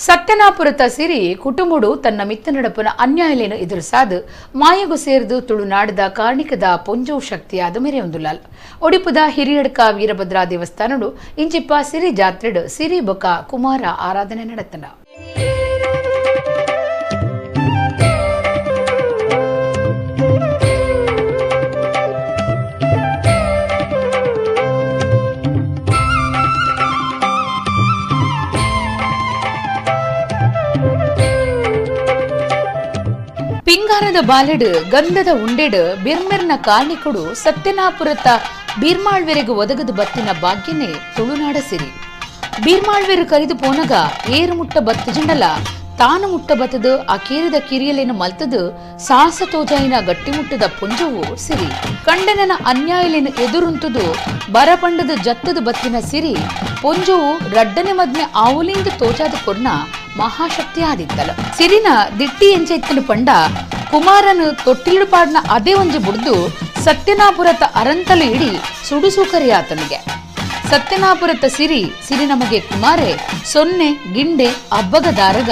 ಸತ್ಯನಾಪುರತ ಸಿರಿ ಕುಟುಂಬಡು ತನ್ನ ಮಿತ್ತನಡಪನ ಅನ್ಯಾಯಲೇನು ಎದುರಿಸಾದು ಮಾಯಗು ಸೇರಿದು ತುಳುನಾಡದ ಕಾರ್ಣಿಕದ ಪೊಂಜೋ ಶಕ್ತಿಯಾದ ಮೆರೆಯೊಂದುಲಾಲ್ ಒಡಿಪುದ ಹಿರಿಯಡ್ಕ ವೀರಭದ್ರಾ ದೇವಸ್ಥಾನಡು ಇಂಚಿಪ್ಪ ಸಿರಿ ಜಾತ್ರೆಡು ಸಿರಿ ಬೊಕ ಕುಮಾರ ಆರಾಧನೆ ನಡೆತನ ಪಿಂಗಾರದ ಬಾಲೆಡು ಗಂಧದ ಉಂಡೆಡು ಬಿರ್ಮೆರ್ನ ಕಾರ್ಣಿಕುಡು ಸತ್ಯನಾಪುರತ ಬೀರ್ಮಾಳ್ವೆರೆಗೆ ಒದಗದು ಬತ್ತಿನ ಭಾಗ್ಯನೇ ತುಳುನಾಡ ಸಿರಿ ಬೀರ್ಮಾಳ್ವೆರು ಕರಿದು ಪೋನಗ ಏರು ಮುಟ್ಟ ಬತ್ತು ಜಂಡಲ ತಾನು ಮುಟ್ಟ ಬತ್ತದು ಆ ಕೇರಿದ ಕಿರಿಯಲೇನು ಮಲ್ತದು ಸಾಹಸ ತೋಜಾಯಿನ ಗಟ್ಟಿಮುಟ್ಟದ ಪುಂಜವು ಸಿರಿ ಕಂಡನನ ಅನ್ಯಾಯಲೇನು ಎದುರುಂತದು ಬರಪಂಡದು ಜತ್ತದು ಬತ್ತಿನ ಸಿರಿ ಪೊಂಜವು ರಡ್ಡನೆ ಮದ್ಮೆ ಆವುಲಿಂದ ತೋಜಾದ ಕೊರ್ನ ಮಹಾಶಕ್ತಿ ಆದಿತ್ತಲ ಸಿರಿನ ದಿಟ್ಟಿ ಎಂಚೆತ್ತನು ಪಂಡ ಕುಮಾರನು ತೊಟ್ಟಿಲು ಪಾಡ್ನ ಅದೇ ಒಂಜಿ ಬುಡ್ದು ಸತ್ಯನಾಪುರತ ಅರಂತಲು ಇಡಿ ಸುಡುಸುಕರಿಯಾತನಿಗೆ ಸತ್ಯನಾಪುರತ ಸಿರಿ ನಮಗೆ ಕುಮಾರೆ ಸೊನ್ನೆ ಗಿಂಡೆ ಅಬ್ಬಗ ದಾರಗ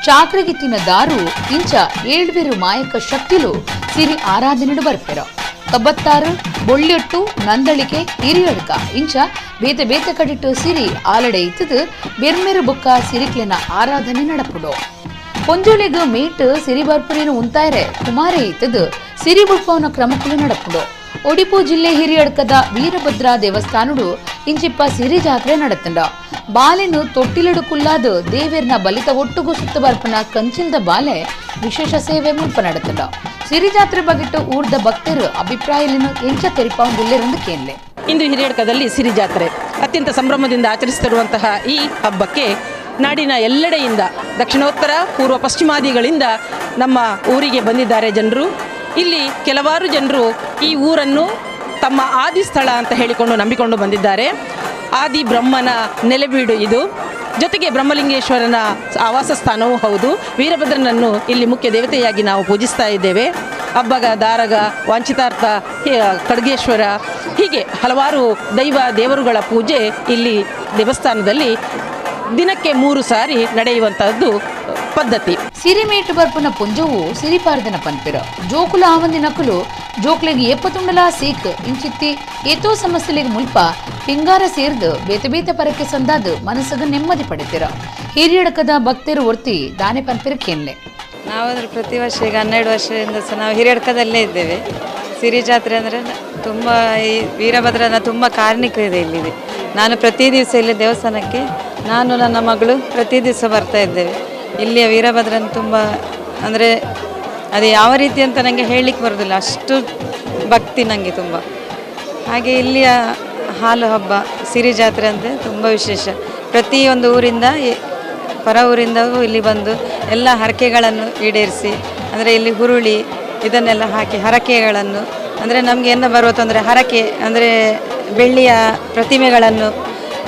ಚಾಕ್ರಗಿತ್ತಿನ ದಾರು ಇಂಚ ಏಳ್ಬೇರು ಮಾಯಕ ಶಕ್ತಿಲು ಸಿರಿ ಆರಾಧನೆಡು ಬರ್ಪೆರೋ ಕಬ್ಬತ್ತಾರು ಬೊಳ್ಳಿಯೊಟ್ಟು ನಂದಳಿಕೆ ಹಿರಿಯಡ್ಕ ಇಂಚ ಬೇತೆ ಬೇತೆ ಕಡಿಟ್ಟು ಸಿರಿ ಆಲಡೆ ಇತ್ತದು ಬೆರ್ಮೆರು ಬೊಕ್ಕ ಸಿರಿಕ್ಲೆನ ಆರಾಧನೆ ನಡಪುಡು ಪೊಂಜೋಳಿಗ ಮೇಟ್ ಸಿರಿ ಬರ್ಪುರಿನ ಉಂತಾಯ್ರೆ ಕುಮಾರೆ ಇತ್ತದು ಸಿರಿ ಬುಡ್ಪವನ ಕ್ರಮಕ್ಕಲು ನಡಪುಡು ಒಡಿಪು ಜಿಲ್ಲೆ ಹಿರಿಯಡ್ಕದ ವೀರಭದ್ರಾ ದೇವಸ್ಥಾನಡು ಇಂಚಿಪ್ಪ ಸಿರಿ ಜಾತ್ರೆ ನಡತಂಡ ಬಾಲೆನು ತೊಟ್ಟಿಲಡು ಕುಲ್ಲಾದು ದೇವೇರ್ನ ಬಲಿತ ಒಟ್ಟುಗು ಸುತ್ತ ಬರ್ಪನ ಕಂಚಿಲ್ದ ಬಾಲೆ ವಿಶೇಷ ಸೇವೆ ಮುಲ್ಪ ನಡತಂಡ ಸಿರಿ ಜಾತ್ರೆ ಬಗೆಟ್ಟು ಊರ್ದ ಭಕ್ತರು ಅಭಿಪ್ರಾಯಲಿನ ಎಂಚ ತೆರಿಪಾಂಗುಲ್ಲೆರಂದು ಕೇಳಲೆ ಇಂದು ಹಿರಿಯಡ್ಕದಲ್ಲಿ ಸಿರಿ ಜಾತ್ರೆ ಅತ್ಯಂತ ಸಂಭ್ರಮದಿಂದ ಆಚರಿಸುತ್ತಿರುವಂತಹ ಈ ಹಬ್ಬಕ್ಕೆ ನಾಡಿನ ಎಲ್ಲೆಡೆಯಿಂದ ದಕ್ಷಿಣೋತ್ತರ ಪೂರ್ವ ಪಶ್ಚಿಮಾದಿಗಳಿಂದ ನಮ್ಮ ಊರಿಗೆ ಬಂದಿದ್ದಾರೆ ಜನರು. ಇಲ್ಲಿ ಕೆಲವಾರು ಜನರು ಈ ಊರನ್ನು ತಮ್ಮ ಆದಿ ಸ್ಥಳ ಅಂತ ಹೇಳಿಕೊಂಡು ನಂಬಿಕೊಂಡು ಬಂದಿದ್ದಾರೆ. ಆದಿ ಬ್ರಹ್ಮನ ನೆಲೆಬೀಡು ಇದು. ಜೊತೆಗೆ ಬ್ರಹ್ಮಲಿಂಗೇಶ್ವರನ ಆವಾಸ ಸ್ಥಾನವೂ ಹೌದು. ವೀರಭದ್ರನನ್ನು ಇಲ್ಲಿ ಮುಖ್ಯ ದೇವತೆಯಾಗಿ ನಾವು ಪೂಜಿಸ್ತಾ ಇದ್ದೇವೆ. ಅಬ್ಬಗ ದಾರಗ ವಾಂಛಿತಾರ್ಥ ಖಡ್ಗೇಶ್ವರ ಹೀಗೆ ಹಲವಾರು ದೇವರುಗಳ ಪೂಜೆ ಇಲ್ಲಿ ದೇವಸ್ಥಾನದಲ್ಲಿ ದಿನಕ್ಕೆ 3 ಸಾರಿ ನಡೆಯುವಂತಹದ್ದು ಪದ್ಧತಿ. ಸಿರಿಮೇಟು ಬರ್ಪುನ ಪುಂಜವು ಸಿರಿಪಾರ್ದನ ಪನ್ಪಿರ ಜೋಕುಲ ಆವಂದಿ ನಕುಲು ಜೋಕ್ಲೆಗೆ ಎಪ್ಪತ್ತುಂಡಲ ಸೀಕ್ ಇಂಚಿತ್ತಿ ಏತೋ ಸಮಸ್ಯೆಲೆಗೆ ಮುಲ್ಪ ಪಿಂಗಾರ ಸೇರ್ದು ಬೇತೆ ಬೇತೆ ಪರಕ್ಕೆ ಸಂದಾದು ಮನಸ್ಸಗ ನೆಮ್ಮದಿ ಪಡಿತೀರ. ಹಿರಿಯಡಕದ ಭಕ್ತರು ಒರ್ತಿ ದಾನೆ ಪನ್ಪಿರ ಕೇನ್ಲೆ ನಾವಂದ್ರೆ ಪ್ರತಿ ವರ್ಷ ಈಗ 12 ವರ್ಷದಿಂದ ಸಹ ನಾವು ಹಿರಿಯಡ್ಕದಲ್ಲೇ ಇದ್ದೇವೆ. ಸಿರಿ ಜಾತ್ರೆ ಅಂದರೆ ತುಂಬ ಈ ವೀರಭದ್ರನ ತುಂಬ ಕಾರ್ಣಿಕ ಇದೆ ಇಲ್ಲಿದೆ. ನಾನು ಪ್ರತಿ ದಿವಸ ಇಲ್ಲಿ ದೇವಸ್ಥಾನಕ್ಕೆ ನಾನು ನನ್ನ ಮಗಳು ಪ್ರತಿ ದಿವಸ ಬರ್ತಾ ಇದ್ದೇವೆ. ಇಲ್ಲಿಯ ವೀರಭದ್ರನ ತುಂಬ ಅಂದರೆ ಅದು ಯಾವ ರೀತಿ ಅಂತ ನನಗೆ ಹೇಳಲಿಕ್ಕೆ ಬರೋದಿಲ್ಲ, ಅಷ್ಟು ಭಕ್ತಿ ನನಗೆ ತುಂಬ. ಹಾಗೆ ಇಲ್ಲಿಯ ಹಾಲು ಹಬ್ಬ ಸಿರಿ ಜಾತ್ರೆ ಅಂದರೆ ತುಂಬ ವಿಶೇಷ. ಪ್ರತಿಯೊಂದು ಊರಿಂದ ಹೊರ ಊರಿಂದವೂ ಇಲ್ಲಿ ಬಂದು ಎಲ್ಲ ಹರಕೆಗಳನ್ನು ಈಡೇರಿಸಿ, ಅಂದರೆ ಇಲ್ಲಿ ಹುರುಳಿ ಇದನ್ನೆಲ್ಲ ಹಾಕಿ ಹರಕೆಗಳನ್ನು, ಅಂದರೆ ನಮಗೆ ಏನು ಬರುವ ತೊಂದರೆ ಹರಕೆ ಅಂದರೆ ಬೆಳ್ಳಿಯ ಪ್ರತಿಮೆಗಳನ್ನು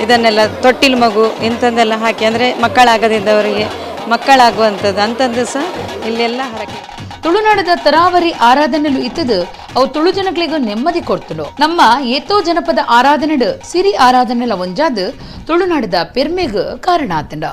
ಇದನ್ನೆಲ್ಲ ತೊಟ್ಟಿಲು ಮಗು ಇಂಥದ್ದೆಲ್ಲ ಹಾಕಿ, ಅಂದರೆ ಮಕ್ಕಳಾಗದಿದ್ದವರಿಗೆ ಮಕ್ಕಳಾಗುವಂಥದ್ದು ಅಂಥದ್ದು ಸಹ ಇಲ್ಲೆಲ್ಲ ಹರಕೆ. ತುಳುನಾಡದ ತರಾವರಿ ಆರಾಧನೆಲು ಇತ್ತದು ಅವು ತುಳು ಜನಗಳಿಗೆ ನೆಮ್ಮದಿ ಕೊಡ್ತಳು. ನಮ್ಮ ಏತೋ ಜನಪದ ಆರಾಧನೆಡು ಸಿರಿ ಆರಾಧನೆಲ ಒಂಜಾದು ತುಳುನಾಡದ ಪೆರ್ಮೆಗ್ ಕಾರಣ ಆತಂಡ.